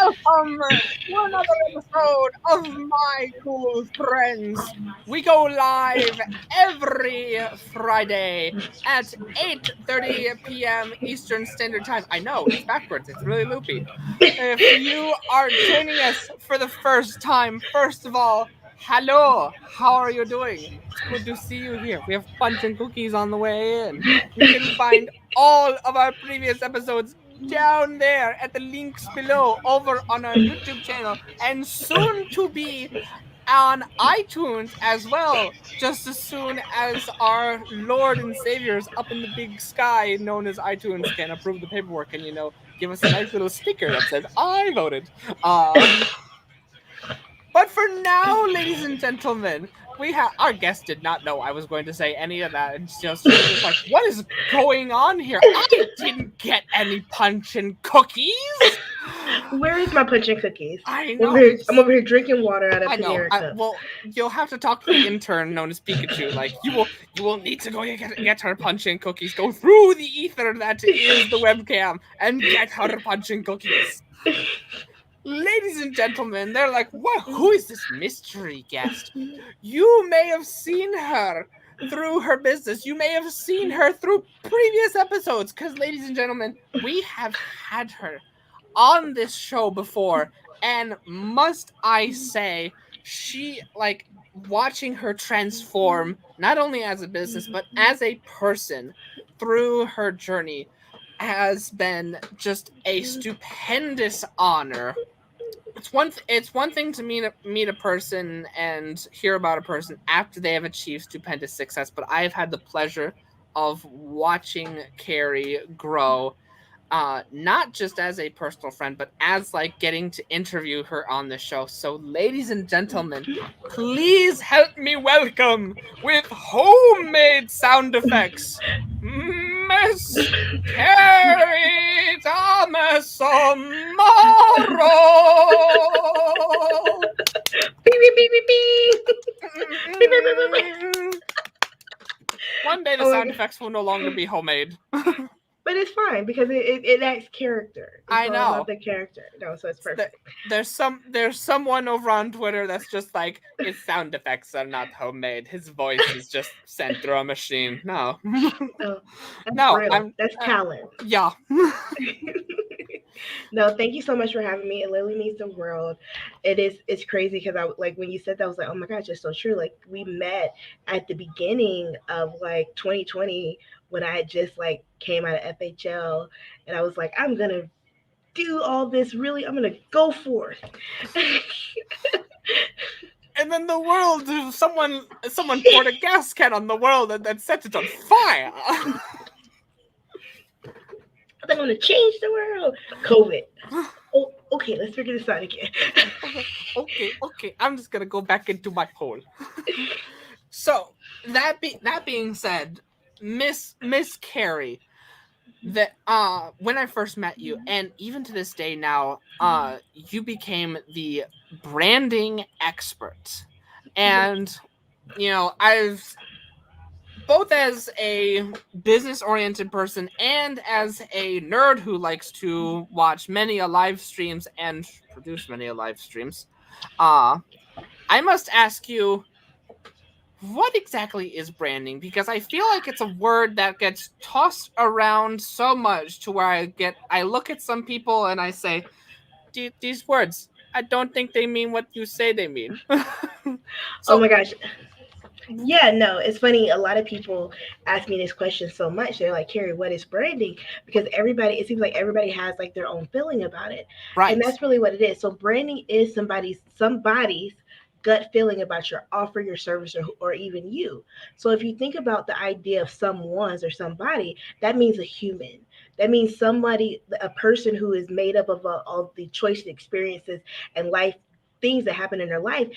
Welcome to another episode of My Cool Friends. We go live every Friday at 8:30 p.m. Eastern Standard Time. I know, it's backwards. It's really loopy. If you are joining us for the first time, first of all, hello. How are you doing? It's good to see you here. We have punch and cookies on the way in. You can find all of our previous episodes down there at the links below over on our YouTube channel and soon to be on iTunes as well, just as soon as our Lord and Saviors up in the big sky known as iTunes can approve the paperwork and, give us a nice little sticker that says I voted. But for now, ladies and gentlemen, our guest did not know I was going to say any of that, and she was just like, "What is going on here? I didn't get any punch and cookies." Where is my punch and cookies? I know. I'm over here drinking water out of Panera cup. Well, you'll have to talk to the intern known as Pikachu. Like you will need to go get her punch and cookies. Go through the ether that is the webcam and get her punch and cookies. Ladies and gentlemen, they're like, "What? Who is this mystery guest?" You may have seen her through her business. You may have seen her through previous episodes. Because, ladies and gentlemen, we have had her on this show before. And must I say, watching her transform, not only as a business, but as a person through her journey has been just a stupendous honor. It's one thing to meet a person and hear about a person after they have achieved stupendous success, but I have had the pleasure of watching Carrie grow, not just as a personal friend, but as getting to interview her on the show. So, ladies and gentlemen, please help me welcome with homemade sound effects, Miss Carrie Thomas-Omaur. One day the sound effects will no longer be homemade. But it's fine because it adds character. I know. About the character. No, so it's perfect. There's someone over on Twitter that's just like, his sound effects are not homemade. His voice is just sent through a machine. No. No, that's talent. Yeah. No, thank you so much for having me. It literally means the world. It's crazy because when you said that, I was like, oh my gosh, it's so true. Like, we met at the beginning of 2020 when I had just came out of FHL, and I was like, I'm gonna do all this. Really, I'm gonna go forth. And then the world, someone poured a gas can on the world and then set it on fire. They're going to change the world. COVID. Oh, okay, let's figure this out again. Okay. I'm just going to go back into my hole. So, that being said, Miss Carrie, that when I first met you, and even to this day now, you became the branding expert. And, I've, both as a business-oriented person and as a nerd who likes to watch many live streams and produce many live streams, I must ask you, what exactly is branding? Because I feel like it's a word that gets tossed around so much to where I look at some people and I say, these words, I don't think they mean what you say they mean. Oh my gosh. Yeah, no, it's funny. A lot of people ask me this question so much. They're like, Carrie, what is branding? Because it seems like everybody has their own feeling about it. Right. And that's really what it is. So branding is somebody's gut feeling about your offer, your service, or even you. So if you think about the idea of someone's or somebody, that means a human. That means somebody, a person who is made up of all the choice experiences and life things that happen in their life,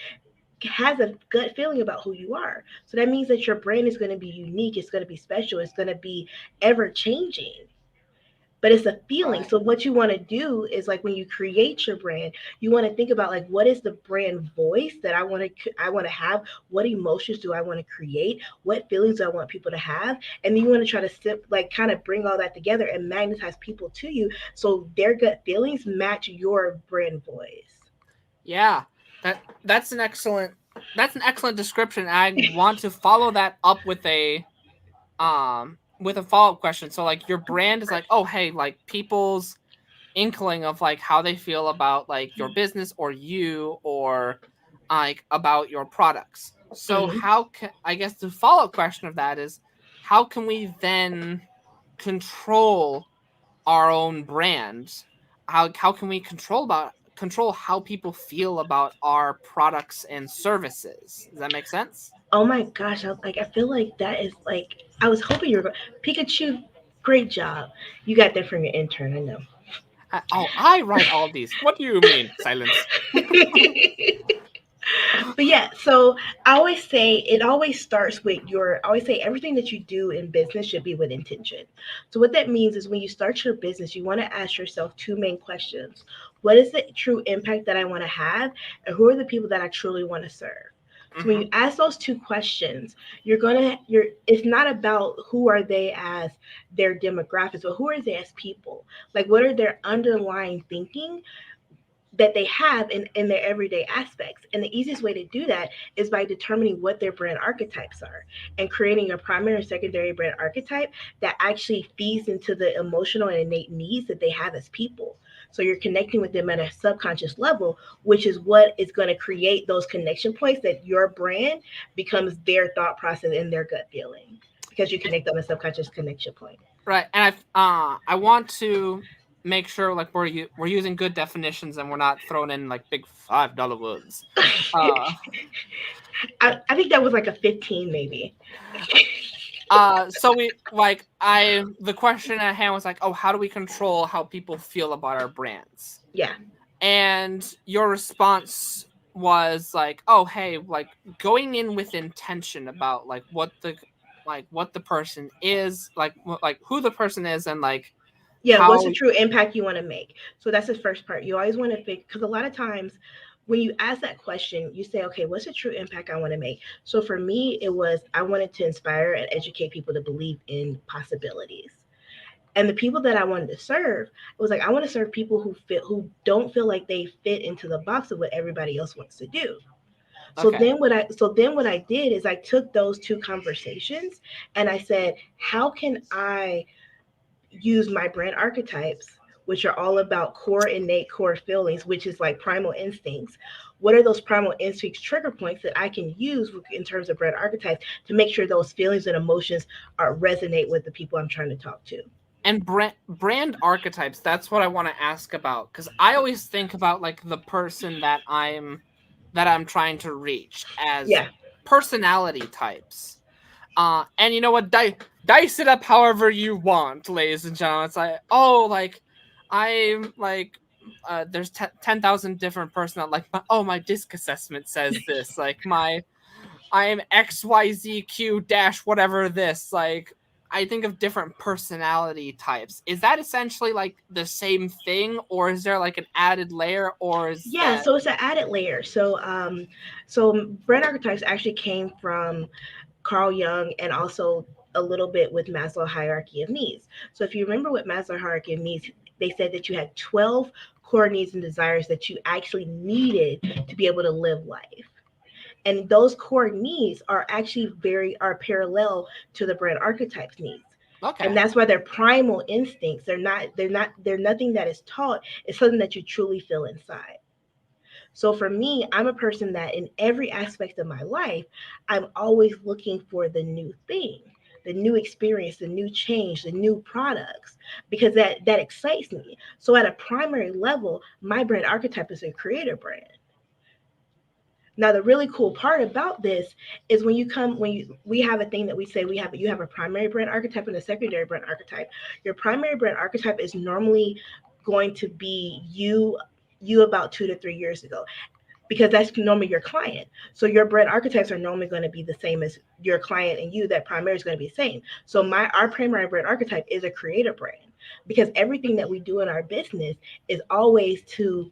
has a gut feeling about who you are. So that means that your brand is going to be unique. It's going to be special. It's going to be ever changing. but it's a feeling. Right. So what you want to do is like when you create your brand, you want to think about like what is the brand voice that I want to have, what emotions do I want to create, what feelings do I want people to have, and then you want to try to like kind of bring all that together and magnetize people to you so their gut feelings match your brand voice. Yeah. That's an excellent description. I want to follow that up with a follow-up question. So like your brand is like, oh hey, like people's inkling of like how they feel about like your business or you or like about your products. So Mhm. how can, I guess the follow-up question of that is, how can we then control our own brand? How can we control how people feel about our products and services? Does that make sense? Oh my gosh, I feel like that is like I was hoping you were going Pikachu. Great job, you got that from your intern. I know. I write all these. What do you mean? Silence. But yeah, so I always say it always starts with your, I always say everything that you do in business should be with intention. So what that means is when you start your business, you want to ask yourself two main questions. What is the true impact that I want to have? And who are the people that I truly want to serve? So when Mm-hmm. you ask those two questions, it's not about who are they as their demographics, but who are they as people? Like what are their underlying thinking that they have in their everyday aspects. And the easiest way to do that is by determining what their brand archetypes are and creating a primary and secondary brand archetype that actually feeds into the emotional and innate needs that they have as people. So you're connecting with them at a subconscious level, which is what is going to create those connection points that your brand becomes their thought process and their gut feeling because you connect on a subconscious connection point. Right, and I want to make sure like we're using good definitions and we're not throwing in like big $5 words. Uh, I think that was like a 15 maybe. so we like I the question at hand was like, oh, how do we control how people feel about our brands? Yeah. And your response was like, oh hey, like going in with intention about like what the person is, like who the person is, and like Yeah, what's how. the true impact you want to make? So that's the first part. You always want to think because a lot of times when you ask that question, you say, okay, what's the true impact I want to make? So for me, it was I wanted to inspire and educate people to believe in possibilities. And the people that I wanted to serve, it was like I want to serve people who don't feel like they fit into the box of what everybody else wants to do. So Okay. then what I did is I took those two conversations and I said, how can I use my brand archetypes, which are all about core innate core feelings, which is like primal instincts. What are those primal instincts trigger points that I can use in terms of brand archetypes to make sure those feelings and emotions are resonate with the people I'm trying to talk to? And brand archetypes, that's what I want to ask about, because I always think about like the person that I'm trying to reach as Yeah. personality types. And you know what, dice it up however you want, ladies and gentlemen. It's like, oh, like I'm like there's 10,000 different personal, like my disc assessment says this, like I'm XYZQ dash whatever this, like I think of different personality types. Is that essentially like the same thing, or is there like an added layer, or is Yeah, that so it's an added layer. So brand archetypes actually came from Carl Jung and also a little bit with Maslow hierarchy of needs. So if you remember what Maslow hierarchy of needs, they said that you had 12 core needs and desires that you actually needed to be able to live life. And those core needs are actually are parallel to the brand archetypes needs. And okay? that's why they're primal instincts. They're nothing that is taught. It's something that you truly feel inside. So for me, I'm a person that in every aspect of my life, I'm always looking for the new thing, the new experience, the new change, the new products, because that excites me. So at a primary level, my brand archetype is a creator brand. Now the really cool part about this is when you we have a thing that we say you have a primary brand archetype and a secondary brand archetype. Your primary brand archetype is normally going to be you about 2 to 3 years ago because that's normally your client. So your brand archetypes are normally going to be the same as your client and you. That primary is going to be the same. So our primary brand archetype is a creator brand. because everything that we do in our business is always to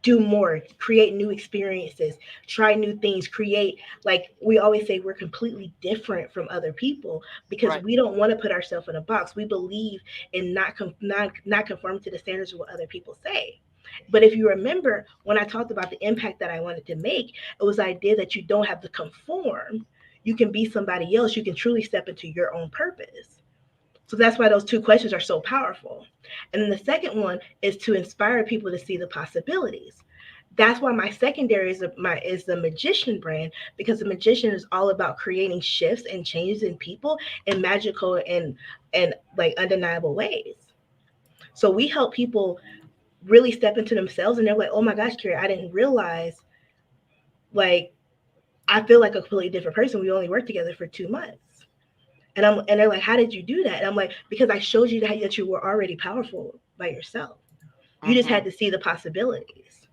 do more, create new experiences, try new things, create, like we always say, we're completely different from other people because Right. we don't want to put ourselves in a box. We believe in not conforming to the standards of what other people say. But if you remember when I talked about the impact that I wanted to make, it was the idea that you don't have to conform. You can be somebody else. You can truly step into your own purpose. So that's why those two questions are so powerful. And then the second one is to inspire people to see the possibilities. That's why my secondary is the magician brand, because the magician is all about creating shifts and changes in people in magical and like undeniable ways. So we help people really step into themselves, and they're like, oh my gosh, Carrie, I didn't realize, like, I feel like a completely different person. We only worked together for 2 months. And they're like, how did you do that? And I'm like, because I showed you that you were already powerful by yourself. You just Mm-hmm. had to see the possibilities.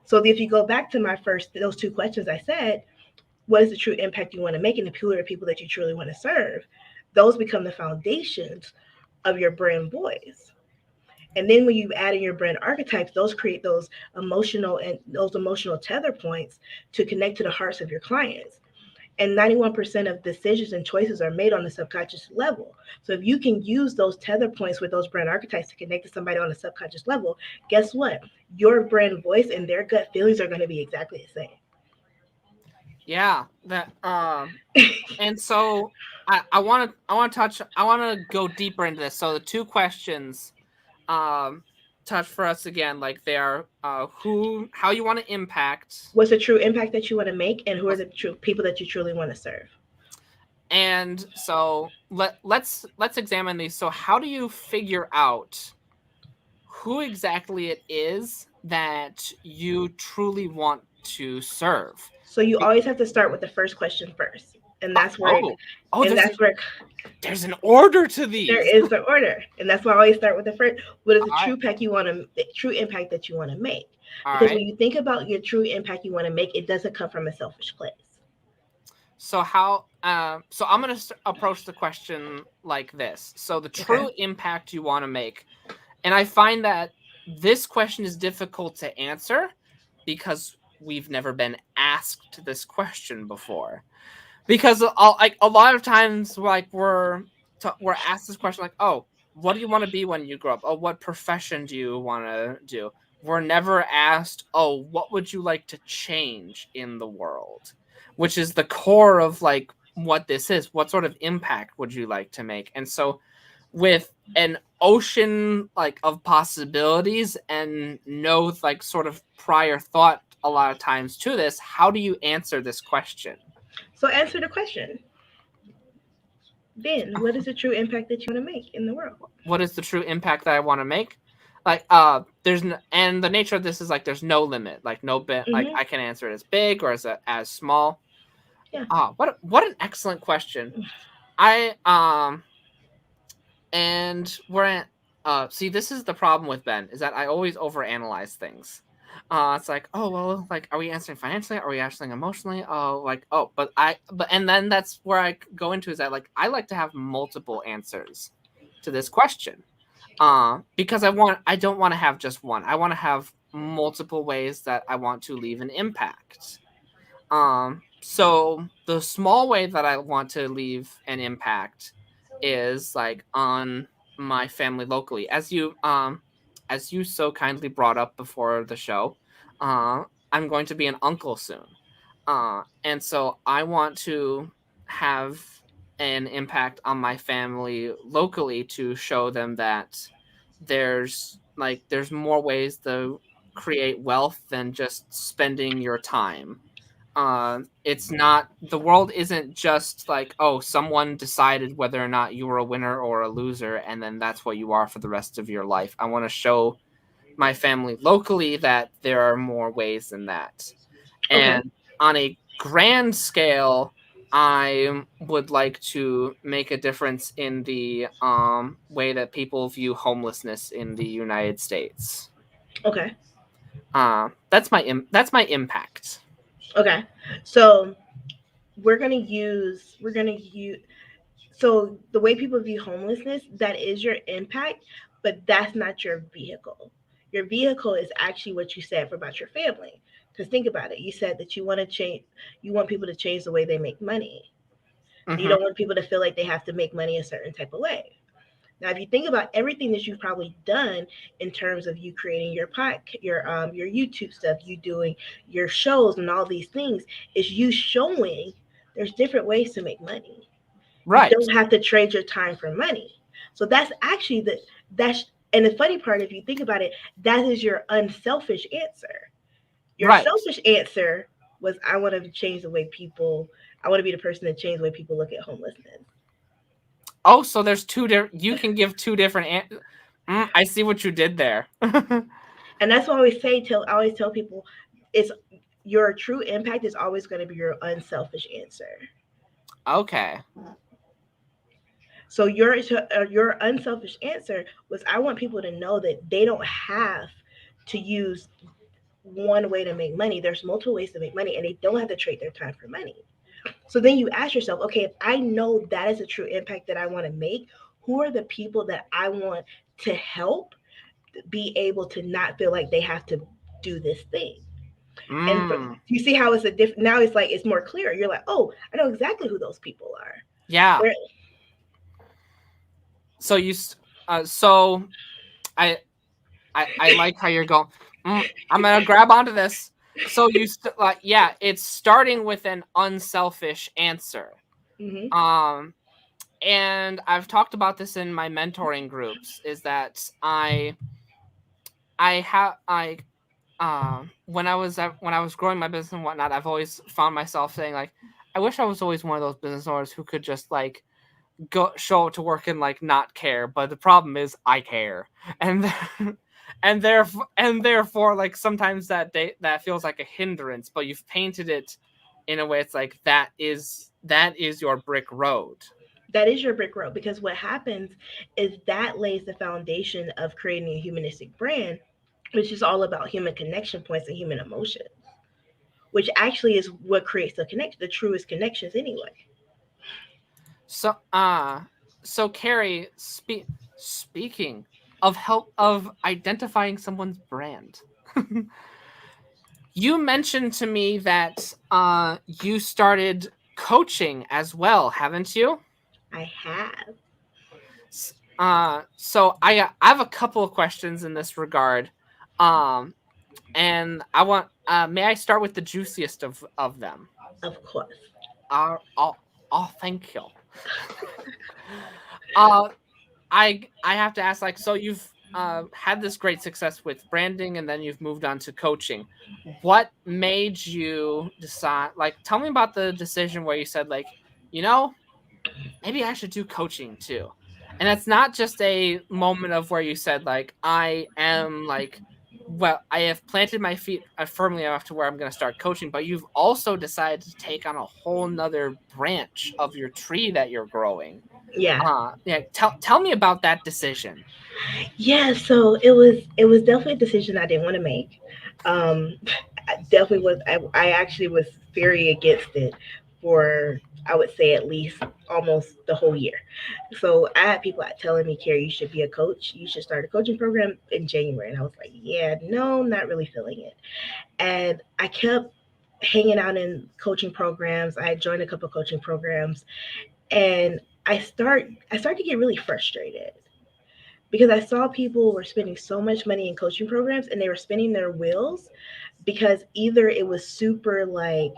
So if you go back to my first those two questions I said, what is the true impact you want to make, and who are the people that you truly want to serve? Those become the foundations of your brand voice. And then when you add in your brand archetypes, those create those emotional tether points to connect to the hearts of your clients. And 91% of decisions and choices are made on the subconscious level. So if you can use those tether points with those brand archetypes to connect to somebody on the subconscious level, guess what? Your brand voice and their gut feelings are going to be exactly the same. Yeah. That and so I want to go deeper into this. So the two questions um touch for us again, like they are who how you want to impact. What's the true impact that you want to make, and who are What's- the true people that you truly want to serve? And so let's examine these. So how do you figure out who exactly it is that you truly want to serve? So you Be- always have to start with the first question first, and oh, that's where it, oh, oh, and that's where there's an order to there these. is the order, and that's why I always start with the first. What is the All right. true impact you want to, the true impact that you want to make? All Because right. when you think about your true impact you want to make, it doesn't come from a selfish place. So how so I'm going to approach the question like this. So the Okay. true impact you want to make. And I find that this question is difficult to answer because we've never been asked this question before. Because like a lot of times like we're asked this question like, "Oh, what do you want to be when you grow up? Oh, what profession do you want to do?" We're never asked, "Oh, what would you like to change in the world?" Which is the core of like what this is. What sort of impact would you like to make? And so with an ocean like of possibilities and no like sort of prior thought a lot of times to this, how do you answer this question? So answer the question. Then, what is the true impact that you want to make in the world? What is the true impact that I want to make? Like there's and the nature of this is like there's no limit, like no bit, like Hmm. I can answer it as big or as small. Yeah. What an excellent question. I and we're at see, this is the problem with Ben, is that I always overanalyze things. It's like, oh well, like are we answering financially, are we answering emotionally, oh like, oh but and then that's where I go into, is that like I like to have multiple answers to this question, because I don't want to have just one. I want to have multiple ways that I want to leave an impact. So the small way that I want to leave an impact is like on my family locally. As you so kindly brought up before the show, uh I'm going to be an uncle soon. And so I want to have an impact on my family locally to show them that there's more ways to create wealth than just spending your time. It's not, the world isn't just like, oh, someone decided whether or not you were a winner or a loser and then that's what you are for the rest of your life. I want to show my family locally that there are more ways than that. Okay. And on a grand scale, I would like to make a difference in the way that people view homelessness in the United States. Okay. That's my impact. Okay. So we're gonna use So the way people view homelessness, that is your impact, but that's not your vehicle. Your vehicle is actually what you said for about your family. Because think about it. You said that you want to change, you want people to change the way they make money. You Mm-hmm. don't want people to feel like they have to make money a certain type of way. Now, if you think about everything that you've probably done in terms of you creating your YouTube stuff, you doing your shows and all these things, is you showing there's different ways to make money. You Right. don't have to trade your time for money. So that's actually that's and the funny part, if you think about it, that is your unselfish answer. Your Right. selfish answer was I want to change the way people. I want to be the person that change the way people look at homelessness. Oh, so there's two different. You can give two different. I see what you did there. And that's what I always tell people, it's your true impact is always going to be your unselfish answer. Okay. So your unselfish answer was I want people to know that they don't have to use one way to make money. There's multiple ways to make money, and they don't have to trade their time for money. So then you ask yourself, okay, if I know that is a true impact that I want to make, who are the people that I want to help be able to not feel like they have to do this thing? And Mm. you see how it's a different, now it's like it's more clear. You're like, oh, I know exactly who those people are. Yeah. They're, So so I I like how you're going. I'm gonna grab onto this. So like, yeah, it's starting with an unselfish answer. mm-hmm, Um, and I've talked about this in my mentoring groups. Is that I have when I was growing my business and whatnot, I've always found myself saying like, I wish I was always one of those business owners who could just like go show up to work and like not care. But the problem is I care, and and therefore like sometimes that feels like a hindrance. But you've painted it in a way it's like that is your brick road. that is your brick road, because what happens is that lays the foundation of creating a humanistic brand, which is all about human connection points and human emotion, which actually is what creates the truest connections anyway. So so Carrie, speaking of help of identifying someone's brand. You mentioned to me that you started coaching as well, haven't you? I have. So I have a couple of questions in this regard. Um and I want may I start with the juiciest of them? Of course. Oh, oh, thank you. uh I have to ask, like, so you've had this great success with branding and then you've moved on to coaching. What made you decide, like, tell me about the decision where you said like, you know, maybe I should do coaching too. And it's not just a moment of where you said like, I am like, well, I have planted my feet firmly enough to where I'm going to start coaching, but you've also decided to take on a whole nother branch of your tree that you're growing. Yeah. Yeah, tell me about that decision. Yeah, so it was definitely a decision I didn't want to make. Um, I definitely was. I actually was very against it for, I would say, at least almost the whole year. So I had people telling me, Carrie, you should be a coach. You should start a coaching program in January, and I was like, yeah, no, not really feeling it. And I kept hanging out in coaching programs. I joined a couple of coaching programs, and I started to get really frustrated because I saw people were spending so much money in coaching programs, and they were spinning their wheels because either it was super like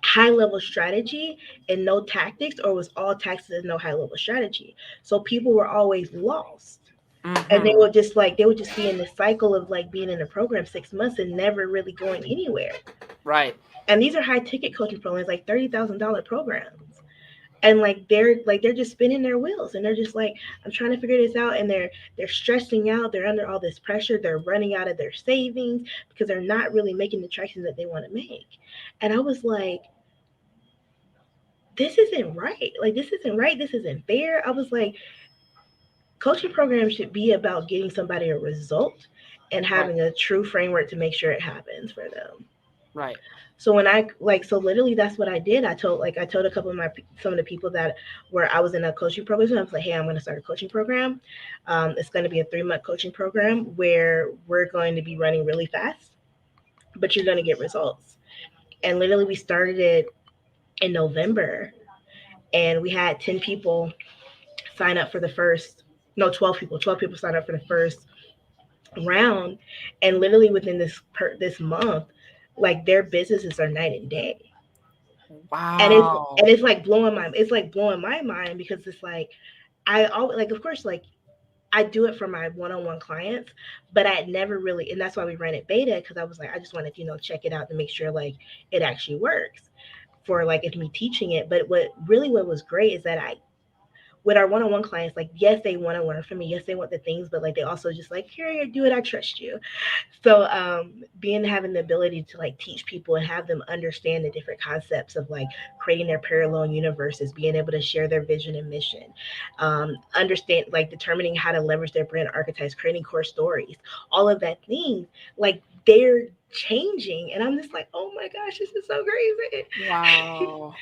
high level strategy and no tactics, or it was all tactics and no high level strategy. So people were always lost. And Mm-hmm. they would just be in this cycle of like being in a program 6 months and never really going anywhere. Right. And these are high ticket coaching programs, like $30,000 programs. And they're just spinning their wheels, and they're just like, I'm trying to figure this out, and they're stressing out, they're under all this pressure, they're running out of their savings because they're not really making the traction that they want to make. And I was like, this isn't right. Like, this isn't right, this isn't fair. I was like, coaching programs should be about getting somebody a result and Right. having a true framework to make sure it happens for them. Right. So when so literally that's what I did. I told a couple of some of the people that where I was in a coaching program. So I was like, hey, I'm going to start a coaching program. It's going to be a 3-month coaching program where we're going to be running really fast, but you're going to get results. And literally we started it in November, and we had 10 people sign up for the first, no, 12 people sign up for the first round. And literally within this month, like their businesses are night and day. And it's Wow. and it's like blowing my mind, because it's like I always, like, of course, like I do it for my one-on-one clients, but I had never really, and that's why we ran it beta, because I was like, I just wanted to, check it out to make sure like it actually works for like if me teaching it. But what was great is that I with our one-on-one clients, like, yes, they want to learn from me, yes, they want the things, but like they also just like, here, do it, I trust you. So being having the ability to like teach people and have them understand the different concepts of like creating their parallel universes, being able to share their vision and mission, understand, like, determining how to leverage their brand archetypes, creating core stories, all of that thing, like, they're changing, and I'm just like, oh my gosh, this is so crazy. Wow.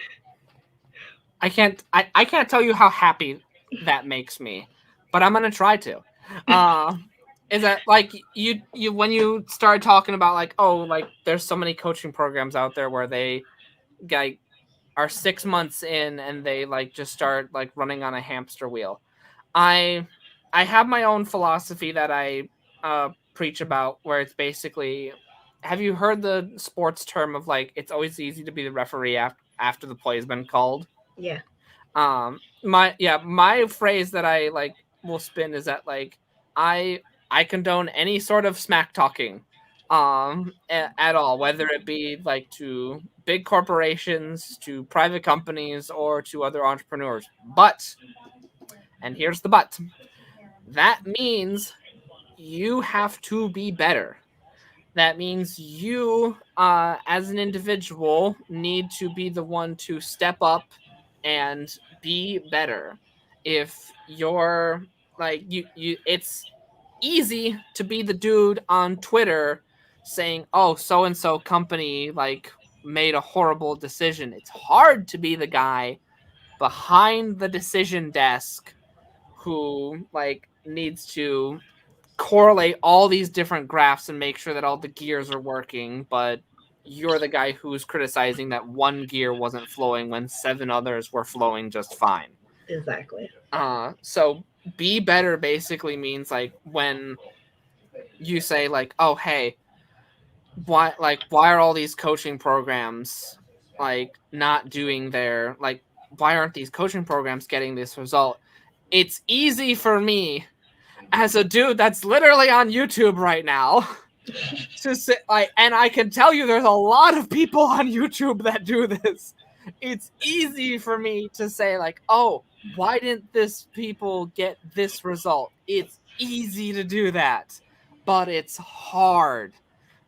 I can't tell you how happy that makes me, but I'm gonna try to. Uh, is that like you when you started talking about like, oh, like there's so many coaching programs out there where they like are 6 months in and they like just start like running on a hamster wheel. I I have my own philosophy that I preach about, where it's basically, have you heard the sports term of like it's always easy to be the referee after the play has been called? Yeah, My phrase that I like will spin is that like I I condone any sort of smack talking at all, whether it be like to big corporations, to private companies, or to other entrepreneurs. But, and here's the but, that means you have to be better. That means you, as an individual, need to be the one to step up and be better. If you're like it's easy to be the dude on Twitter saying, "Oh, so and so company like made a horrible decision." It's hard to be the guy behind the decision desk who like needs to correlate all these different graphs and make sure that all the gears are working, but you're the guy who's criticizing that one gear wasn't flowing when 7 others were flowing just fine. exactly. So be better basically means like when you say like, oh hey, why are all these coaching programs like not doing their like why aren't these coaching programs getting this result? It's easy for me as a dude that's literally on YouTube right now to sit like, and I can tell you there's a lot of people on YouTube that do this. It's easy for me to say like, oh, why didn't this people get this result? It's easy to do that, but it's hard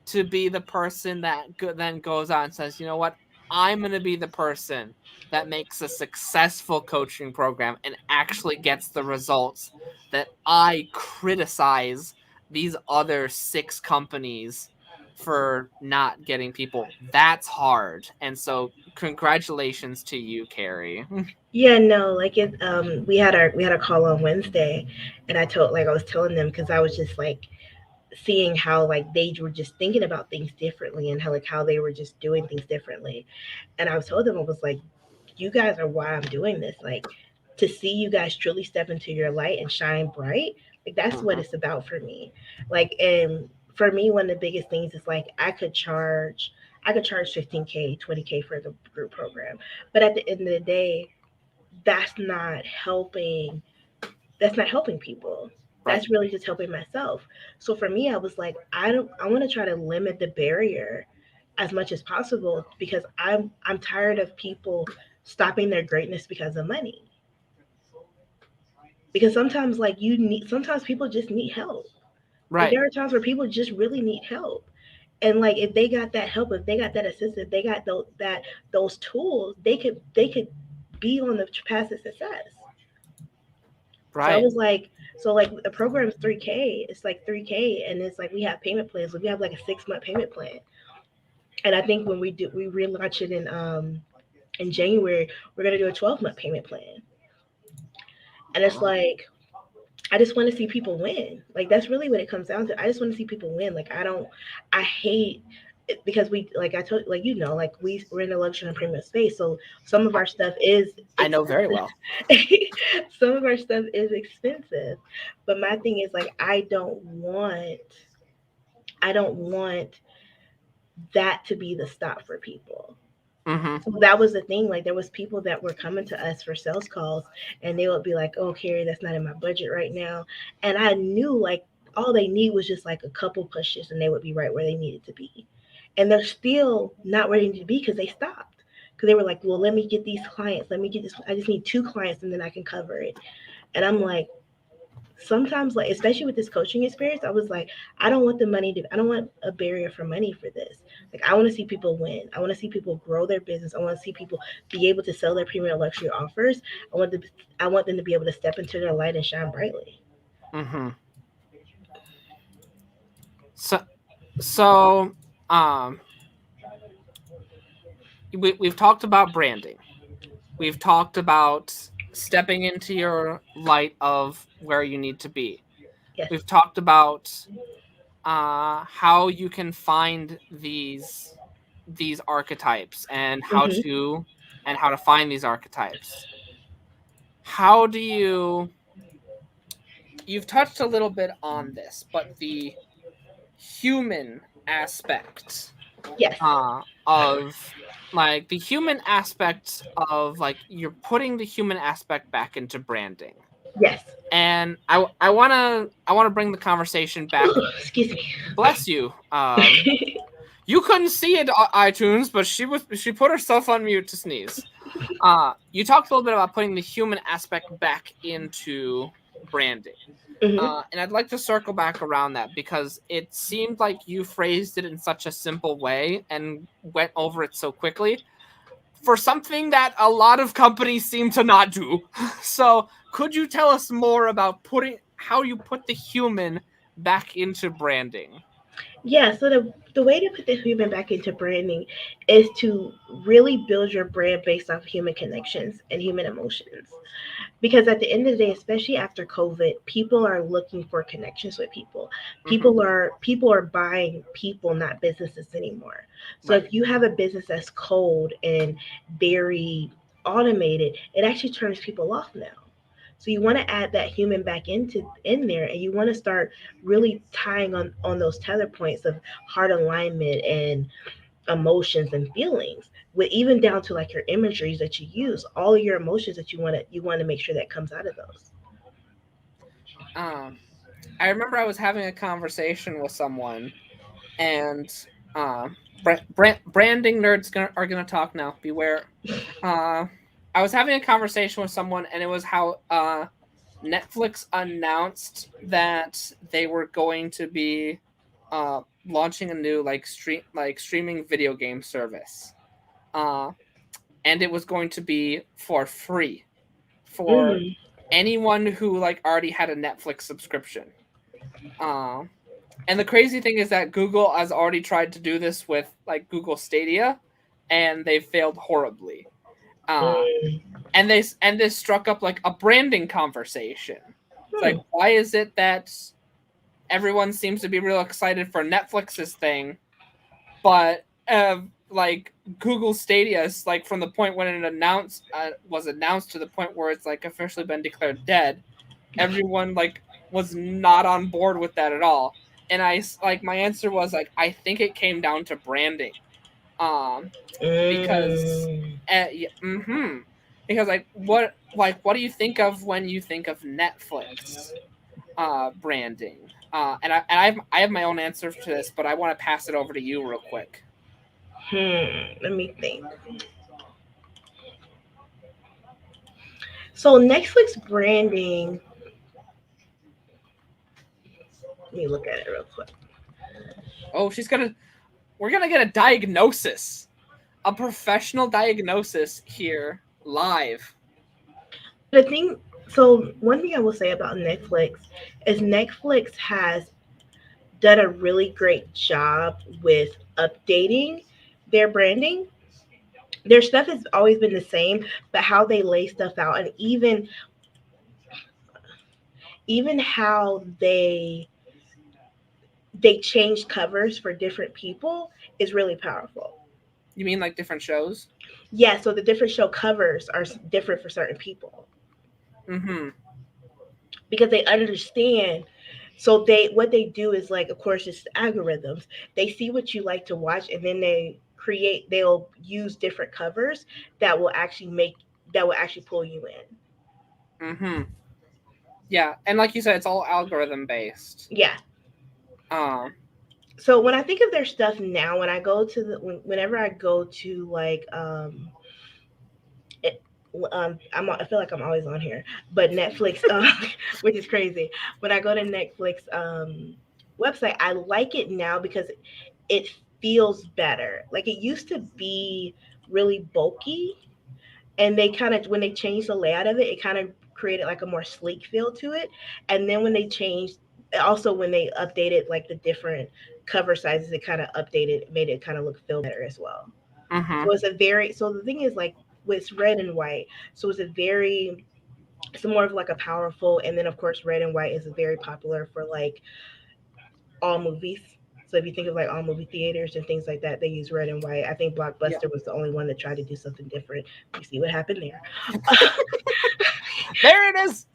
to be the person that then goes on and says, you know what, I'm going to be the person that makes a successful coaching program and actually gets the results that I criticize these other 6 companies for not getting people. That's hard. And so congratulations to you, Carrie. Yeah, no, like we had a call on Wednesday, and I was telling them, because I was just like seeing how like they were just thinking about things differently, and how they were just doing things differently. And I told them, I was like, you guys are why I'm doing this. Like, to see you guys truly step into your light and shine bright, like that's what Mhm. it's about for me. Like, and for me, one of the biggest things is like I could charge 15K, 20K for the group program. But at the end of the day, that's not helping people. Right. That's really just helping myself. So for me, I was like, I want to try to limit the barrier as much as possible, because I'm tired of people stopping their greatness because of money. Because sometimes people just need help. Like, Right. there are times where people just really need help. And like, if they got that help, if they got that assistance, if they got those tools, they could be on the path to success. So I Right. was like, so like a program's 3K, it's like 3K, and it's like we have payment plans. Like, we have like a 6-month payment plan. And I think when we relaunch it in January, we're gonna do a 12-month payment plan. And it's Uh-huh. like I just want to see people win. Like that's really what it comes down to. I just want to see people win. Like I hate because we like I told like like we're in the luxury and premium space, so some of I, our stuff is I know very expensive. well. Some of our stuff is expensive, but my thing is like I don't want that to be the stop for people. Mm-hmm. So that was the thing. Like there was people that were coming to us for sales calls, and they would be like, "Oh, Carrie, that's not in my budget right now." And I knew like all they need was just like a couple pushes, and they would be right where they needed to be. And they're still not where they need to be because they stopped. Because they were like, "Well, let me get these clients. Let me get this. I just need 2 clients, and then I can cover it." And I'm like, sometimes like especially with this coaching experience, I was like, I don't want a barrier for money for this. Like I want to see people win. I want to see people grow their business. I want to see people be able to sell their premium luxury offers. I want them to be able to step into their light and shine brightly. Mm-hmm. So so um we've talked about branding. We've talked about stepping into your light of where you need to be. Yes. We've talked about how you can find these archetypes Hmm. and how to find these archetypes. How do you've touched a little bit on this, but the human aspect Yes. of like the human aspect of like you're putting the human aspect back into branding. Yes. And I want to bring the conversation back. Excuse me. Bless you. You couldn't see it on iTunes, but she put herself on mute to sneeze. You talked a little bit about putting the human aspect back into branding. Hmm. And I'd like to circle back around that because it seemed like you phrased it in such a simple way and went over it so quickly for something that a lot of companies seem to not do. So, could you tell us more about putting how you put the human back into branding? Yeah, so the way to put the human back into branding is to really build your brand based off human connections and human emotions. Because at the end of the day, especially after COVID, people are looking for connections with people. Mm-hmm. People are buying people, not businesses anymore. So Right. if you have a business that's cold and very automated, it actually turns people off now. So you want to add that human back in there, and you want to start really tying on those tether points of heart alignment and emotions and feelings, with even down to like your imageries that you use, all of your emotions that you want to make sure that comes out of those. Um, I remember I was having a conversation with someone, and branding nerds are gonna talk now. Beware. Uh, I was having a conversation with someone, and it was how Netflix announced that they were going to be launching a new streaming video game service, uh, and it was going to be for free for Mm. anyone who like already had a Netflix subscription. Uh, and the crazy thing is that Google has already tried to do this with like Google Stadia, and they failed horribly. Uh, Mm. and this struck up like a branding conversation. It's Hmm. like, why is it that everyone seems to be real excited for Netflix's thing, but like Google Stadia is like from the point when it was announced to the point where it's like officially been declared dead. Everyone like was not on board with that at all. And my answer was like I think it came down to branding. Um, because Mm. yeah, because what do you think of when you think of Netflix branding? I have my own answer to this, but I want to pass it over to you real quick. Let me think. So Netflix branding. Let me look at it real quick. Oh, we're gonna get a diagnosis, a professional diagnosis here live. The thing. So one thing I will say about Netflix is Netflix has done a really great job with updating Their branding, their stuff has always been the same, but how they lay stuff out, and even how they change covers for different people is really powerful. You mean like different shows? Yeah, so the different show covers are different for certain people Mm-hmm. because they understand. So they what they do is, like, of course, it's algorithms. They see what you like to watch, and then they'll use different covers that will actually pull you in. Mm-hmm. Yeah, and like you said, it's all algorithm based. Yeah. Um. So when I think of their stuff now, when I go to whenever I go to, like, it, I feel like I'm always on here, but Netflix, which is crazy. When I go to Netflix website, I like it now because it feels better. Like, it used to be really bulky, and they kind of, when they changed the layout of it, it kind of created like a more sleek feel to it. And then when they changed, also when they updated like the different cover sizes, it kind of updated, made it kind of look feel better as well. Mm-hmm. So the thing is, like, with red and white, so it's more of like a powerful, and then of course red and white is very popular for like all movies. So if you think of like all movie theaters and things like that, they use red and white. I think Yeah. Blockbuster was the only one that tried to do something different. You see what happened there. There it is.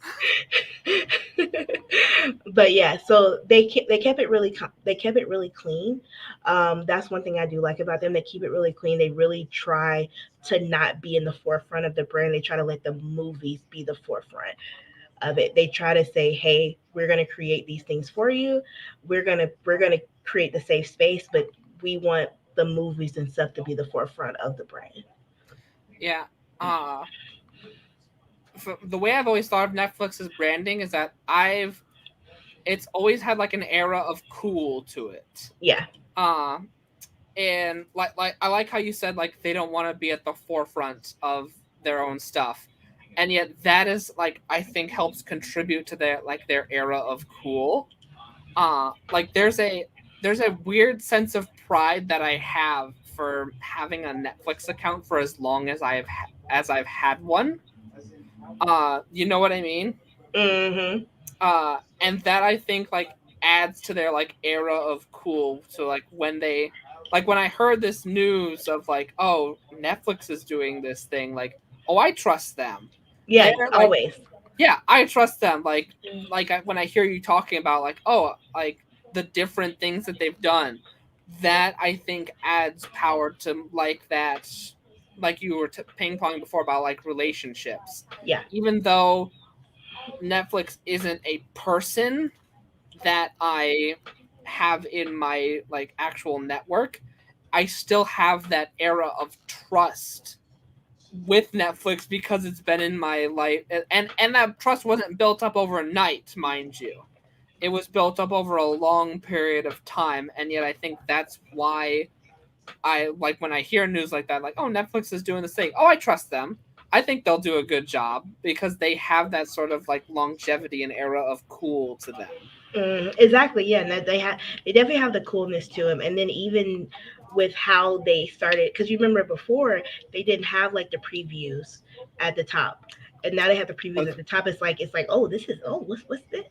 But yeah, so they kept it really they kept it really clean. That's one thing I do like about them. They keep it really clean. They really try to not be in the forefront of the brand. They try to let the movies be the forefront of it. They try to say, "Hey, we're going to create these things for you. We're going to create the safe space, but we want the movies and stuff to be the forefront of the brand." Yeah. Uh. The way I've always thought of Netflix's branding is that it's always had like an era of cool to it. Yeah. Uh, and like I like how you said like they don't want to be at the forefront of their own stuff, and yet that is like I think helps contribute to their era of cool. Like there's a weird sense of pride that I have for having a Netflix account for as long as I've had one. You know what I mean? Mhm. And that I think like adds to their like era of cool. So like when I heard this news of like, oh, Netflix is doing this thing, like, oh, I trust them. Yeah, They're like, always. yeah, I trust them. When I hear you talking about like, oh, like the different things that they've done, that I think adds power to like that, like you were ping pong before about like relationships. Yeah. Even though Netflix isn't a person that I have in my like actual network, I still have that era of trust with Netflix because it's been in my life, and that trust wasn't built up overnight, mind you. It was built up over a long period of time, and yet I think that's why I like when I hear news like that, like, oh, Netflix is doing this thing. Oh, I trust them. I think they'll do a good job because they have that sort of like longevity and era of cool to them. Exactly. Yeah, and they definitely have the coolness to them, and then even with how they started, because you remember before they didn't have like the previews at the top, and now they have the previews at the top. It's like, oh, this is, oh, what's this?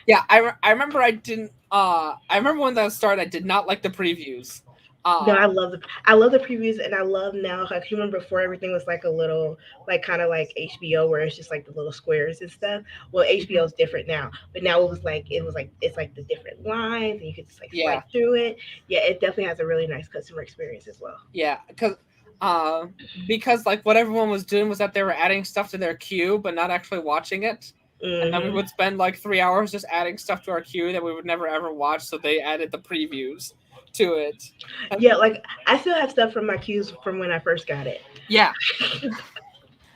Yeah, I remember I remember when that started. I did not like the previews. No, Uh, I love the previews, and I love now. Like, you remember before, everything was like a little, like, kind of like HBO, where it's just like the little squares and stuff. Well, HBO is different now, but now it was like it's like the different lines, and you could just like yeah, swipe through it. Yeah, it definitely has a really nice customer experience as well. yeah, uh, because like what everyone was doing was that they were adding stuff to their queue, but not actually watching it. And then we Hmm. would spend like 3 hours just adding stuff to our queue that we would never ever watch. So they added the previews to it. And Yeah, like, I still have stuff from my queues from when I first got it. yeah,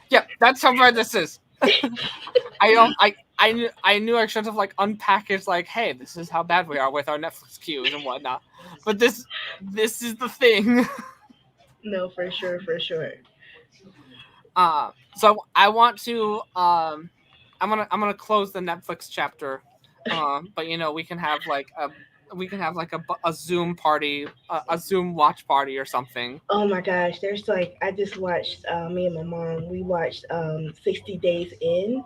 yeah, that's how bad this is. I don't. I knew I should have like unpackaged like, hey, this is how bad we are with our Netflix queues and whatnot. But this is the thing. No, for sure, for sure. So I want to I'm gonna close the Netflix chapter. But we can have like we can have like a Zoom party, a Zoom watch party or something. Oh my gosh, there's like I just watched me and my mom. We watched 60 Days In.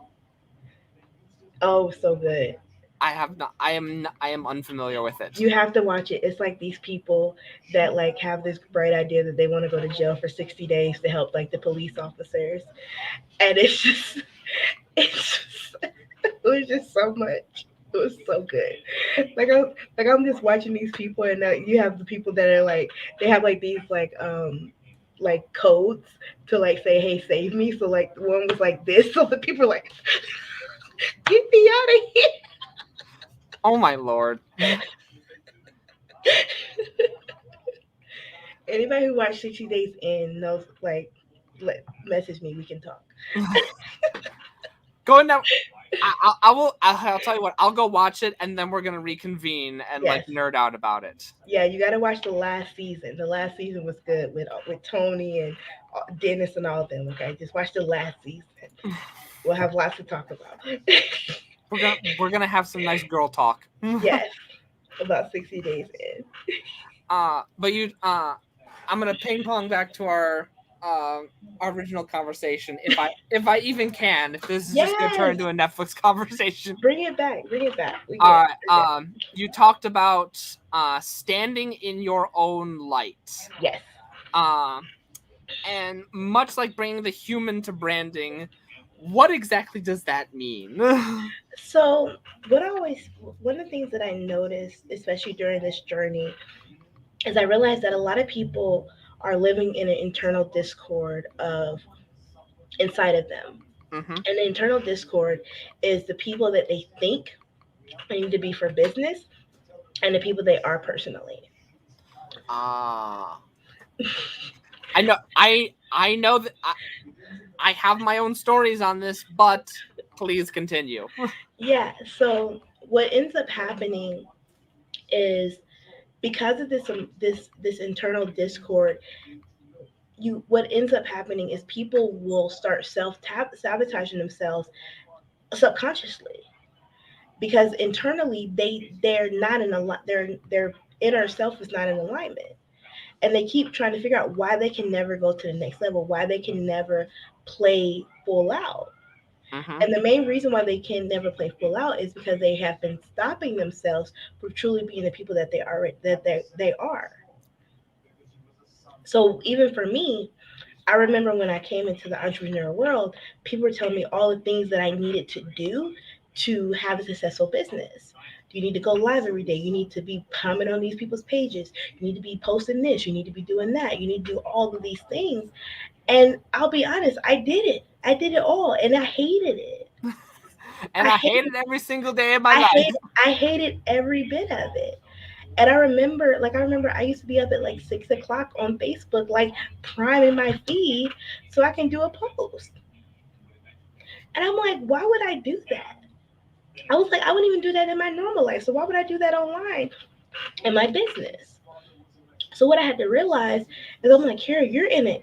Oh, so good. I have not. I am unfamiliar with it. You have to watch it. It's like these people that like have this bright idea that they want to go to jail for 60 days to help like the police officers, and it's just it's just, it was just so much. It was so good. I'm just watching these people, and you have the people that are like they have like these like codes to like say, "Hey, save me." So like one was like this, so the people are like, "Get me out of here." Oh my lord. Anybody who watched 60 Days In knows, like, message me. We can talk. Go now. I will. I'll tell you what. I'll go watch it, and then we're gonna reconvene and Yes. like nerd out about it. Yeah, you got to watch the last season. The last season was good with Tony and Dennis and all of them. Okay, just watch the last season. We'll have lots to talk about. We're gonna have some nice girl talk. Yes, about 60 Days In. But I'm gonna ping pong back to our original conversation if I even can. If this is just gonna turn Yes, into a Netflix conversation. bring it back. Bring it back. We All good. right. You talked about standing in your own light. Yes. And much like bringing the human to branding, what exactly does that mean? So, what I always one of the things that I noticed, especially during this journey, is I realized that a lot of people are living in an internal discord of inside of them. Mm-hmm. And the internal discord is the people that they think they need to be for business and the people they are personally. I know. I know that I have my own stories on this, but please continue. Yeah. So what ends up happening is because of this internal discord, you what ends up happening is people will start self sabotaging themselves subconsciously because internally they're not in a their inner self is not in alignment, and they keep trying to figure out why they can never go to the next level, why they can never play full out. Mm-hmm. And the main reason why they can never play full out is because they have been stopping themselves from truly being the people that they are. So even for me, I remember when I came into the entrepreneurial world, people were telling me all the things that I needed to do to have a successful business. You need to go live every day. You need to be commenting on these people's pages. You need to be posting this. You need to be doing that. You need to do all of these things. And I'll be honest, I did it. I did it all, and I hated it. And I hated every single day of my life. I hated every bit of it. And I remember I used to be up at like 6 o'clock on Facebook, like priming my feed so I can do a post. And I'm like, why would I do that? I was like, I wouldn't even do that in my normal life. So why would I do that online in my business? So what I had to realize is I'm like, Carrie, you're in an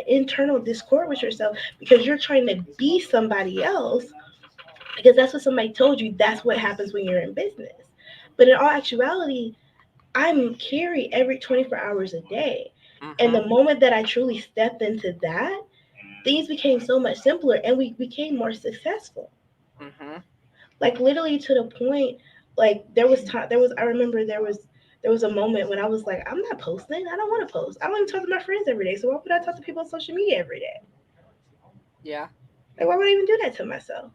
internal discord with yourself because you're trying to be somebody else because that's what somebody told you. That's what happens when you're in business. But in all actuality, I'm Carrie every 24 hours a day. Mm-hmm. And the moment that I truly stepped into that, things became so much simpler and we became more successful. Mm-hmm. Like literally to the point, like I remember there was a moment when I was like, I'm not posting. I don't want to post. I don't even talk to my friends every day. So why would I talk to people on social media every day? Yeah. Like why would I even do that to myself?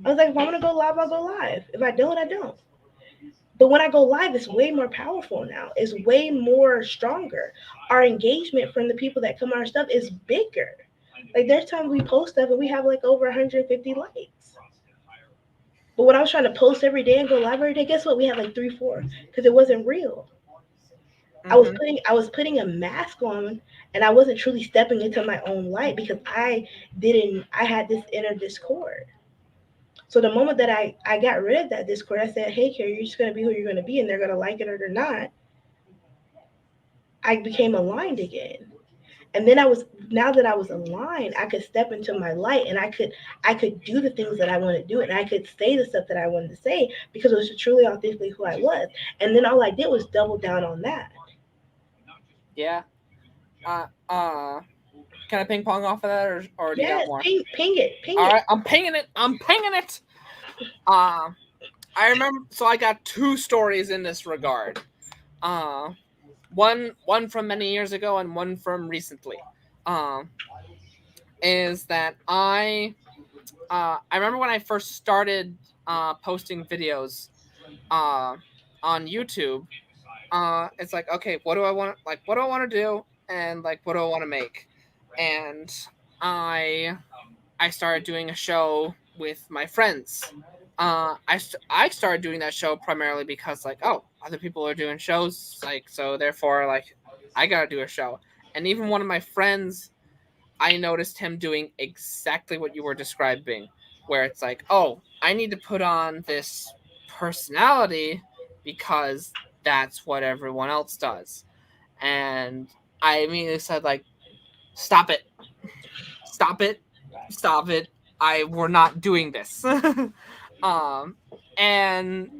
I was like, if I want to go live, I'll go live. If I don't, I don't. But when I go live, it's way more powerful now. It's way more stronger. Our engagement from the people that come on our stuff is bigger. Like there's times we post stuff and we have like over 150 likes. But when I was trying to post every day and go live every day, guess what? We had like 3, 4 because it wasn't real. Mm-hmm. I was putting a mask on and I wasn't truly stepping into my own light because I had this inner discord. So the moment that I got rid of that discord, I said, hey, Carrie, you're just going to be who you're going to be and they're going to like it or they're not. I became aligned again. And then now that I was aligned, I could step into my light, and I could do the things that I want to do, and I could say the stuff that I wanted to say because it was truly authentically who I was. And then all I did was double down on that. Yeah. Uh, uh, can I ping pong off of that, or do you got Yes, more? ping it, ping All it. right, I'm pinging it. I'm pinging it. Uh, I remember. So I got two stories in this regard. Uh, one from many years ago and one from recently. Um, is that I remember when I first started posting videos uh on YouTube. It's like, okay, what do I want to do, and like what do I want to make, and I I started doing a show with my friends. I started doing that show primarily because like, oh, other people are doing shows, like, so therefore like I gotta do a show. And even one of my friends, I noticed him doing exactly what you were describing, where it's like, oh, I need to put on this personality because that's what everyone else does. And I immediately said, like, stop it, stop it, stop it. We're not doing this. um, and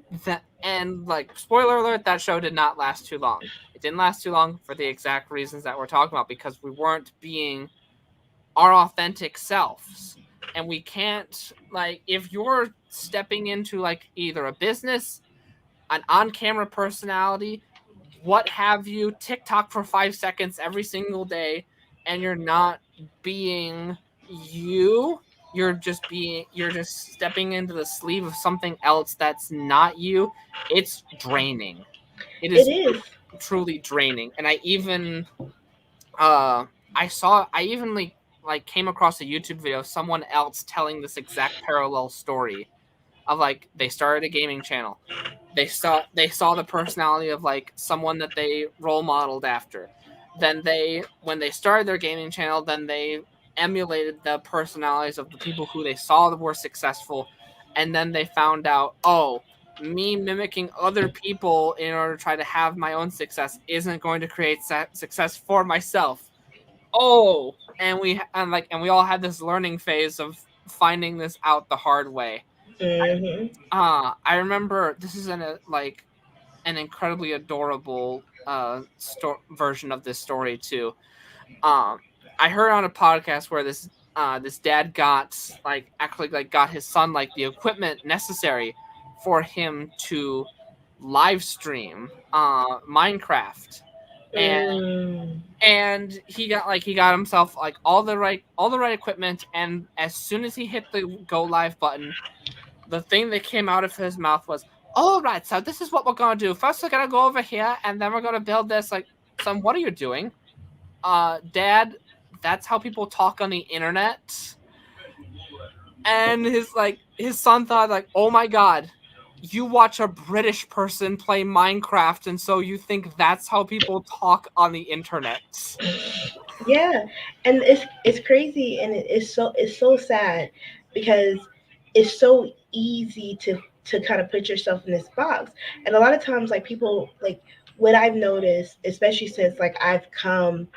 like, spoiler alert, that show did not last too long. It didn't last too long for the exact reasons that we're talking about, because we weren't being our authentic selves. And we can't, like, if you're stepping into like either a business, an on-camera personality, what have you, TikTok for 5 seconds every single day, and you're not being you, you're just stepping into the sleeve of something else that's not you. It's draining. It It is is. truly draining. And I even uh I even like came across a YouTube video of someone else telling this exact parallel story of, like, they started a gaming channel. They saw the personality of like someone that they role modeled after. Then when they started their gaming channel, then they emulated the personalities of the people who they saw that were successful. And then they found out, oh, me mimicking other people in order to try to have my own success isn't going to create success for myself. Oh, and we all had this learning phase of finding this out the hard way. Hmm. I remember, this is like an incredibly adorable version of this story too. Um, I heard on a podcast where this dad got like actually like got his son like the equipment necessary for him to live stream Minecraft. and Mm. and he got himself like all the right equipment, and as soon as he hit the go live button, the thing that came out of his mouth was, all right, so this is what we're gonna do. First we're gonna go over here, and then we're gonna build this. Like, son, what are you doing? Dad, that's how people talk on the internet. And his son thought, like, oh my god, you watch a British person play Minecraft, and so you think that's how people talk on the internet. Yeah, and it's crazy, and it's so sad because it's so easy to kind of put yourself in this box. And a lot of times, like, people, like, what I've noticed, especially since like I've come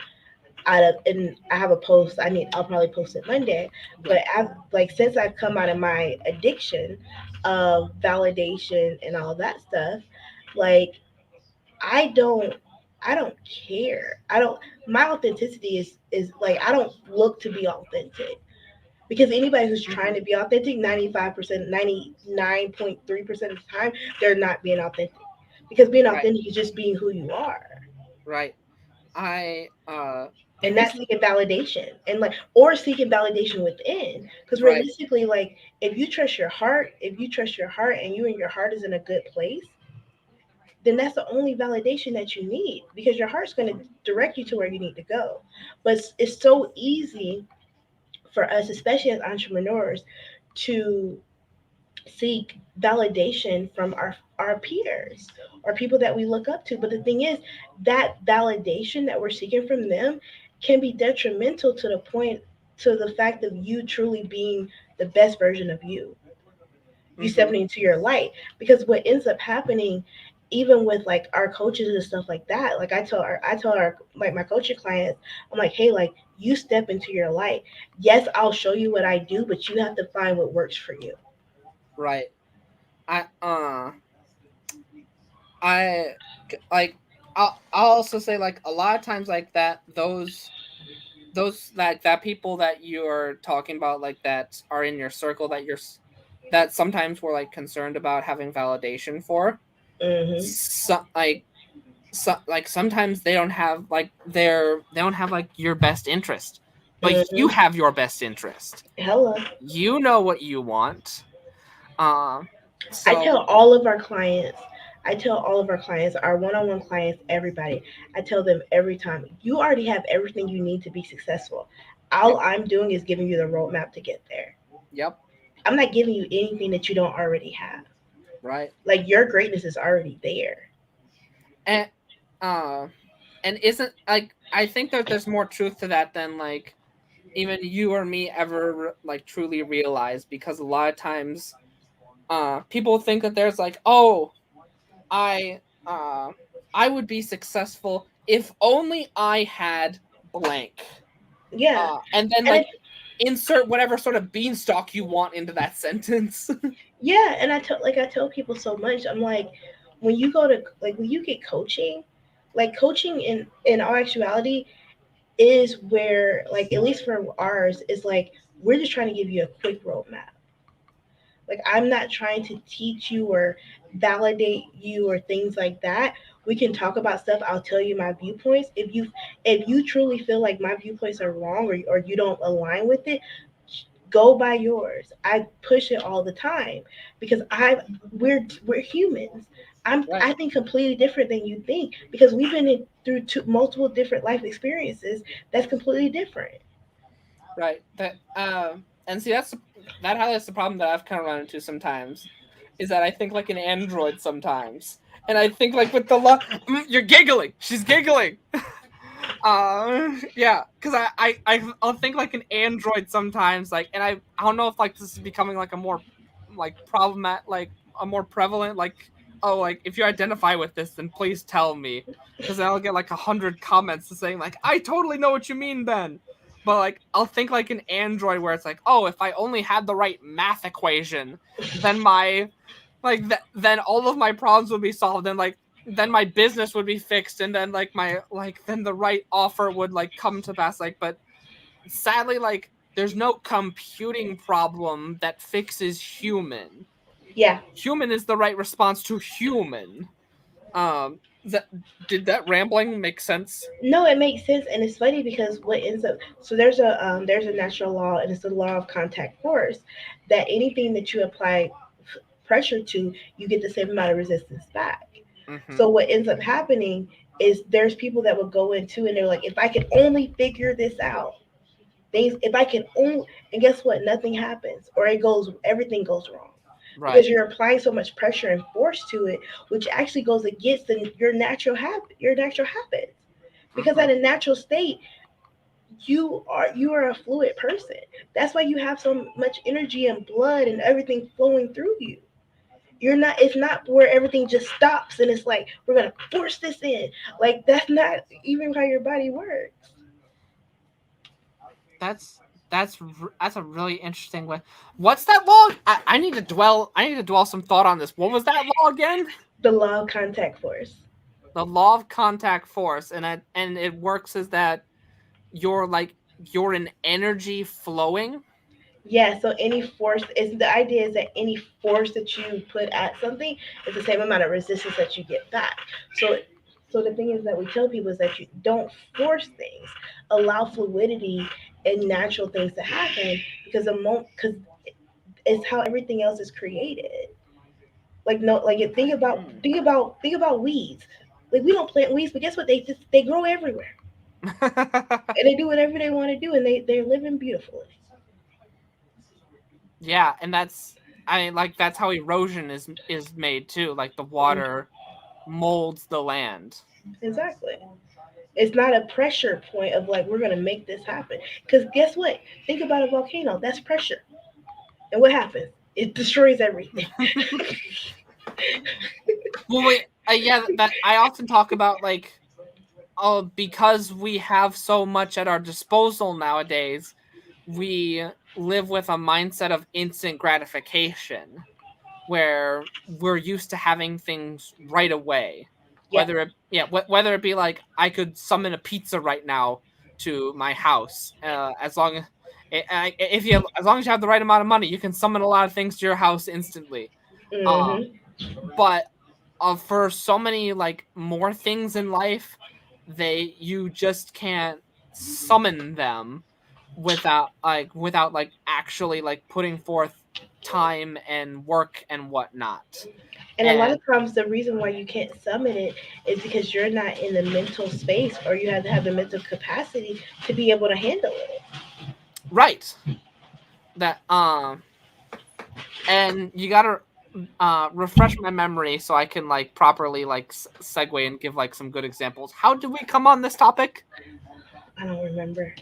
out of, and I have a post, I'll probably post it Monday, Yeah. but I've, like, since I've come out of my addiction of validation and all that stuff, like, I don't I don't care. I don't My authenticity is like, I don't look to be authentic, because anybody who's trying Mhm. to be authentic, 95%, 99.3% of the time, they're not being authentic. Because being Right. authentic is just being who you are. Right. I And this that's is seeking validation, and like, or seeking validation within. Because right. realistically, like, if you trust your heart and you and your heart is in a good place, then that's the only validation that you need, because your heart's going to direct you to where you need to go. But it's so easy for us, especially as entrepreneurs, to seek validation from our peers or people that we look up to. But the thing is, that validation that we're seeking from them can be detrimental to the point, to the fact of you truly being the best version of you Hmm. stepping into your light. Because what ends up happening, even with like our coaches and stuff like that, like I tell our like my coaching clients, I'm like, hey, like you step into your light. Yes, I'll show you what I do, but you have to find what works for you. Right. I I like I'll also say like a lot of times like that those that people that you're talking about like that are in your circle that that sometimes we're like concerned about having validation for, Hmm. so like sometimes they don't have like they don't have like your best interest, but you Hmm. have your best interest. Hello. You know what you want. um I so tell all of our clients, I tell all of our clients, our one on one clients, everybody, I tell them every time, you already have everything you need to be successful. All yep, I'm doing is giving you the roadmap to get there. yep, I'm not giving you anything that you don't already have. right. Like your greatness is already there. And uh and isn't like I think that there's more truth to that than like even you or me ever like truly realize, because a lot of times people think that there's like, oh, I uh I would be successful if only I had blank, Yeah. and then And like insert whatever sort of beanstalk you want into that sentence. yeah, and I tell people so much. I'm like, when you go to like when you get coaching, like coaching in all actuality is where like at least for ours is like we're just trying to give you a quick roadmap. Like I'm not trying to teach you or validate you or things like that. We can talk about stuff. I'll tell you my viewpoints. If you truly feel like my viewpoints are wrong or you don't align with it, go by yours. I push it all the time because we're humans. Right, I think completely different than you think because we've been through multiple different life experiences that's completely different. right. That and see that highlights the problem that I've kind of run into sometimes, is that I think like an android sometimes, and I think like with the you're giggling. She's giggling. Yeah, because I'll think like an android sometimes, like, and I don't know if like this is becoming like a more like problematic, like a more prevalent, like, oh, like if you identify with this then please tell me, because then I'll get like 100 comments saying like I totally know what you mean, Ben. But like I'll think like an android where it's like, oh, if I only had the right math equation, then my then all of my problems would be solved, and like then my business would be fixed, and then like my like then the right offer would like come to pass, like, but sadly like there's no computing problem that fixes human. Yeah. Human is the right response to human. That did that rambling make sense? No, it makes sense, and it's funny because what ends up so there's a natural law, and it's the law of contact force that anything that you apply pressure to, you get the same amount of resistance back. Mm-hmm. So what ends up happening is there's people that will go into and they're like, if I could only figure this out, things if I can only and guess what? Nothing happens, or everything goes wrong because Right. you're applying so much pressure and force to it, which actually goes against your natural habits. Because Mm-hmm. at a natural state, you are a fluid person. That's why you have so much energy and blood and everything flowing through you. You're not It's not where everything just stops and it's like we're gonna force this in. Like that's not even how your body works. that's that's a really interesting way. What's that law? I need to dwell. I need to dwell some thought on this. What was that law again? The law of contact force. The law of contact force, and it works is that you're like you're an energy flowing. Yeah, so any force is the idea is that any force that you put at something is the same amount of resistance that you get back. So the thing is that we tell people is that you don't force things, allow fluidity and natural things to happen because because it's how everything else is created. Like no, like think about weeds. Like we don't plant weeds, but guess what? They grow everywhere and they do whatever they want to do, and they're living beautifully. Yeah, and that's I mean, like that's how erosion is made too. Like the Mhm. water molds the land. Exactly. It's not a pressure point of like we're gonna make this happen. Because guess what? Think about a volcano. That's pressure, and what happens? It destroys everything. Well, wait. yeah, that I often talk about, like, oh, because we have so much at our disposal nowadays, we live with a mindset of instant gratification, where we're used to having things right away. Yep. Whether it be like I could summon a pizza right now to my house, as long as as long as you have the right amount of money, you can summon a lot of things to your house instantly. Um, Hmm. but for so many like more things in life, you just can't summon them without like actually like putting forth time and work and whatnot. And a lot And of times, the reason why you can't summon it is because you're not in the mental space, or you have to have the mental capacity to be able to handle it. right, that and you gotta refresh my memory so I can like properly like segue and give like some good examples. How did we come on this topic? I don't remember.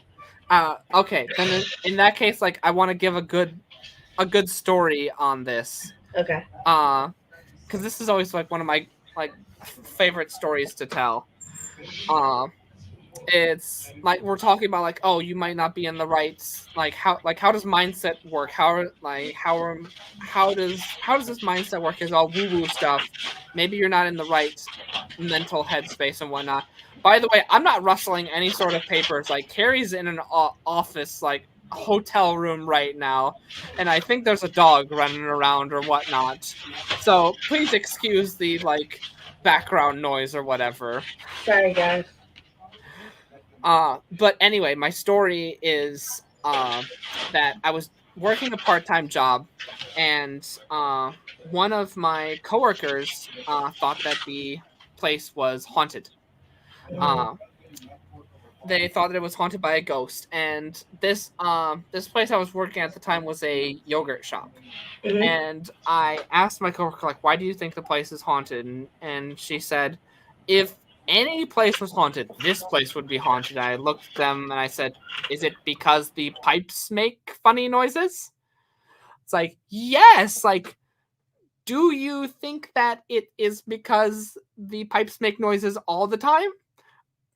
Okay, then in that case, like I want to give a good story on this. Okay. Uh, because this is always like one of my like favorite stories to tell. Uh, it's like we're talking about like, oh, you might not be in the right, like how does mindset work? How does this mindset work? Is all woo woo stuff. Maybe you're not in the right mental headspace and whatnot. By the way, I'm not rustling any sort of papers. Like Carrie's in an office, like hotel room right now, and I think there's a dog running around or whatnot. So please excuse the like background noise or whatever. Sorry, guys. But anyway, my story is that I was working a part-time job, and one of my coworkers thought that the place was haunted. Hmm. Uh, they thought that it was haunted by a ghost, and this place I was working at the time was a yogurt shop. Hmm. And I asked my coworker, like, why do you think the place is haunted? And she said, if any place was haunted, this place would be haunted. I looked at them and I said, is it because the pipes make funny noises? It's like, yes. Like, do you think that it is because the pipes make noises all the time?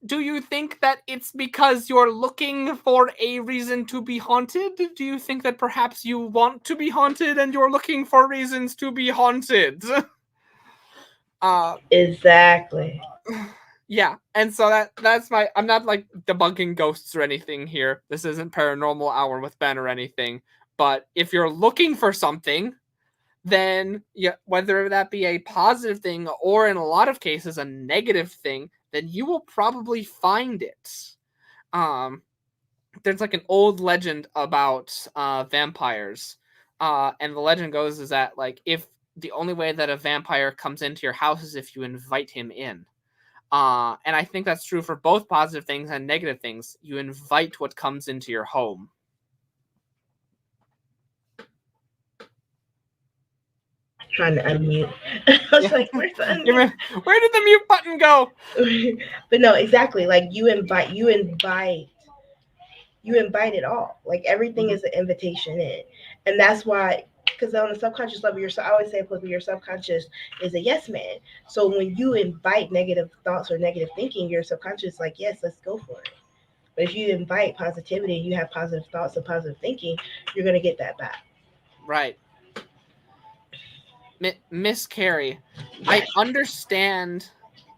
Do you think that it's because you're looking for a reason to be haunted? Do you think that perhaps you want to be haunted and you're looking for reasons to be haunted? uh Exactly. yeah, and so that's my, I'm not like debunking ghosts or anything here. This isn't paranormal hour with Ben or anything. But if you're looking for something, then yeah, whether that be a positive thing or in a lot of cases a negative thing, then you will probably find it. Um, there's like an old legend about vampires, and the legend goes is that like if the only way that a vampire comes into your house is if you invite him in. And I think that's true for both positive things and negative things. You invite what comes into your home. Trying to unmute. I was Yeah. like, where's the Where did the mute button go? unmute? But no, exactly. Like you invite it all. Like everything Mhm. is an invitation in, and that's why. Because on the subconscious level, I always say, your subconscious is a yes man. So when you invite negative thoughts or negative thinking, your subconscious is like, yes, let's go for it. But if you invite positivity and you have positive thoughts and positive thinking, you're gonna get that back. Right. Miss Carrie, I Yes. understand.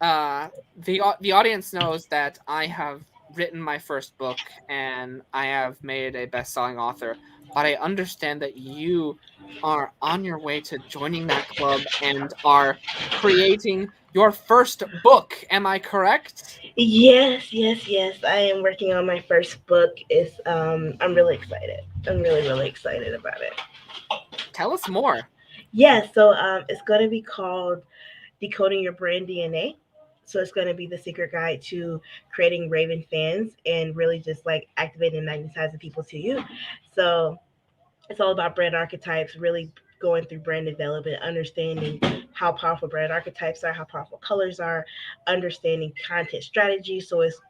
The audience knows that I have written my first book and I have made a best-selling author, but I understand that you are on your way to joining that club and are creating your first book. Am I correct? Yes, yes, yes. I am working on my first book. I'm really excited. I'm really excited about it. Tell us more. Yeah, so it's gonna be called Decoding Your Brand DNA. So it's gonna be the secret guide to creating raving fans and really just like activating and magnetizing people to you. So it's all about brand archetypes, really going through brand development, understanding how powerful brand archetypes are, how powerful colors are, understanding content strategy. So it's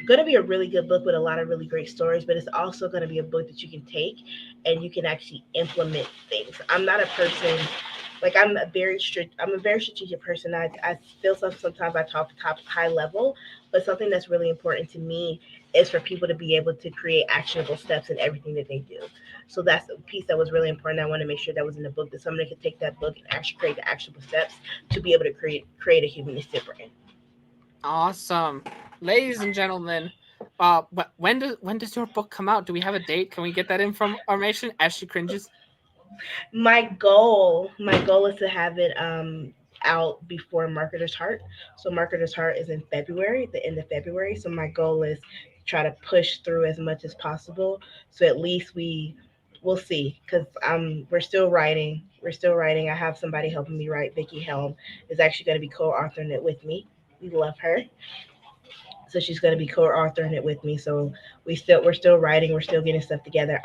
going to be a really good book with a lot of really great stories, but it's also going to be a book that you can take and you can actually implement things. I'm not a person Like I'm a very strategic person. I feel sometimes I talk top high level, but something that's really important to me is for people to be able to create actionable steps in everything that they do. So that's a piece that was really important. I want to make sure that was in the book, that somebody could take that book and actually create the actionable steps to be able to create a humanistic brand. Awesome, ladies and gentlemen. When does your book come out? Do we have a date? Can we get that information? As she cringes. My goal is to have it out before Marketer's Heart. So Marketer's Heart is in February, the end of February. So my goal is to try to push through as much as possible. So at least we'll see, because we're still writing. We're still writing. I have somebody helping me write. Vicky Helm is actually going to be co-authoring it with me. We love her, so she's going to be co-authoring it with me. So we're still writing. We're still getting stuff together.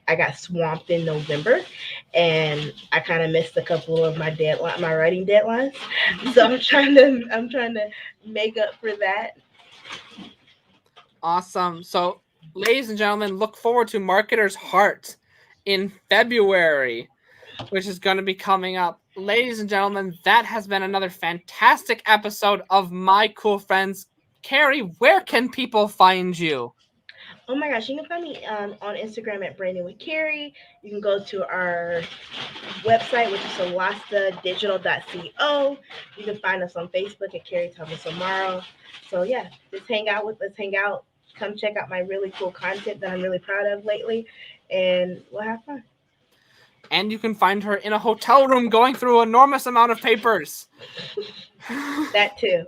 I got swamped in November, and I kind of missed a couple of my writing deadlines. So I'm trying to make up for that. Awesome. So, ladies and gentlemen, look forward to Marketer's Heart in February, which is going to be coming up. Ladies and gentlemen, that has been another fantastic episode of My Cool Friends. Carrie, where can people find you? Oh my gosh, you can find me on Instagram at Branding with Carrie. You can go to our website, which is solastadigital.co. You can find us on Facebook at Carrie Thomas-Omaur. So yeah, let's hang out. Come check out my really cool content that I'm really proud of lately, and we'll have fun. And you can find her in a hotel room going through an enormous amount of papers. That too.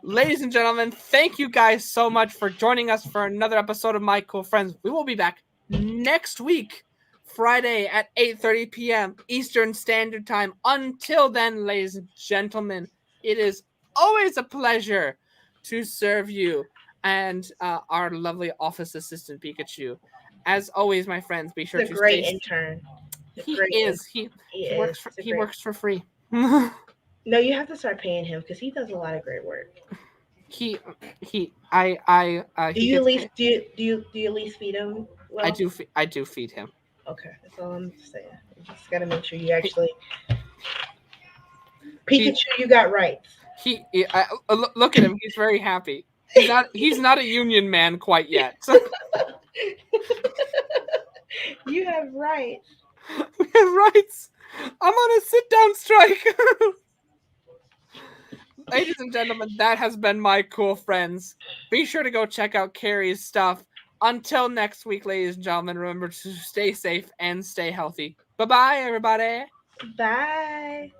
Ladies and gentlemen, thank you guys so much for joining us for another episode of My Cool Friends. We will be back next week, Friday at 8:30 p.m. Eastern Standard Time. Until then, ladies and gentlemen, it is always a pleasure to serve you and our lovely office assistant Pikachu. As always, my friends, be sure He's a to great stay. intern. He is. He Is. works for He's a he great. works for free. No, you have to start paying him because he does a lot of great work. he he I Do he you at gets least paid. do you at least feed him I well? do I do feed him. Okay, that's all I'm saying. You just gotta make sure you He actually he, Pikachu, you got rights. look at him. He's very happy. He's not a union man quite yet. You have rights. We have rights. I'm on a sit down strike. Ladies and gentlemen, that has been My Cool Friends. Be sure to go check out Carrie's stuff. Until next week, ladies and gentlemen, remember to stay safe and stay healthy. Bye bye, everybody. Bye.